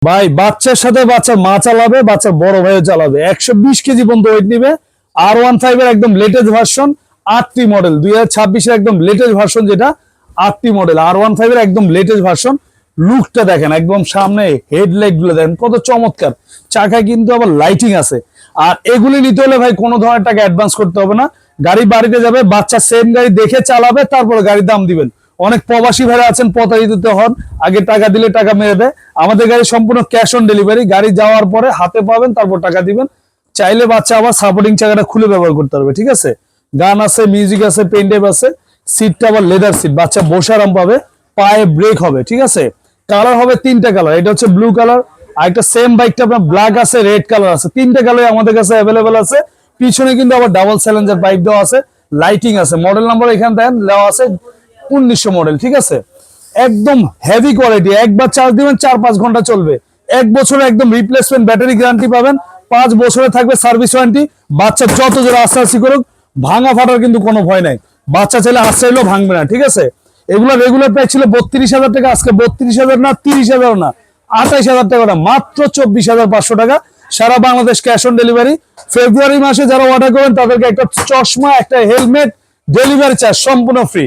ভাই বাচ্চার সাথে বাচ্চার মা চালাবে, বাচ্চার বড় ভাইও চালাবে। 120 কেজি পর্যন্ত ওয়েট নিবে। R15 এর একদম লেটেস্ট ভার্সন, 8টি মডেল, 2026 এর একদম লেটেস্ট ভার্সন, যেটা 8টি মডেল R15 এর একদম লেটেস্ট ভার্সন। লুকটা দেখেন, একদম সামনে হেডলাইট গুলো দেখেন কত চমৎকার। চাকায় কিন্তু আবার লাইটিং আছে। আর এগুলি নিতে হলে ভাই কোনো ধরনের টাকা অ্যাডভান্স করতে হবে না। গাড়ি বাড়িতে যাবে, বাচ্চা সেম গাড়ি দেখে চালাবে, তারপরে গাড়ির দাম দিবেন। অনেক প্রবাসী ভাইরা আছেন প্রতারিত হন, আগে টাকা দিলে টাকা মেরে দেয়। আমাদের গাড়ি সম্পূর্ণ ক্যাশ অন ডেলিভারি, গাড়ি যাওয়ার পরে হাতে পাবেন, তারপর টাকা দিবেন। চাইলে বাচ্চা আবার সাপোর্টিং চাকাটা খুলে ব্যবহার করতে পারবে, ঠিক আছে। গান আছে, মিউজিক আছে, পেনড্রাইভ আছে। সিটটা আবার লেদার সিট, বাচ্চা বসে আরাম পাবে, পায়ে ব্রেক হবে, ঠিক আছে। কালার হবে 3টা কালার, এটা হচ্ছে ব্লু কালার, আর একটা সেম বাইকটা আপনার ব্ল্যাক আছে, রেড কালার আছে। 3টা কালার আমাদের কাছে অ্যাভেলেবেল আছে। পিছনে কিন্তু আবার ডাবল স্যালেঞ্জার পাইপ দেওয়া আছে, লাইটিং আছে। মডেল নাম্বার এখানে দেন দেওয়া আছে 1900 মডেল, ঠিক আছে। একদম হেভি কোয়ালিটি, একবার চার্জ দিবেন 4-5 ঘন্টা চলবে। 1 বছরে একদম রিপ্লেসমেন্ট ব্যাটারি গ্যারান্টি পাবেন। 5 বছরে থাকবে সার্ভিস ওয়ারেন্টি। বাচ্চা যত জোরে আস্তে করুক, ভাঙা ফাটার কিন্তু কোনো ভয় নাই। বাচ্চা ছেলে আস্তে এলেও ভাঙবে না, ঠিক আছে। এগুলো রেগুলার প্রাইস ছিল 32,000 টাকা, আজকে 32,000 না, 30,000 না, 28,000 টাকা না, মাত্র 24,500 টাকা। সারা বাংলাদেশ ক্যাশ অন ডেলিভারি। ফেব্রুয়ারি মাসে যারা অর্ডার করবেন তাদেরকে একটা চশমা, একটা হেলমেট, ডেলিভারি চার্জ সম্পূর্ণ ফ্রি।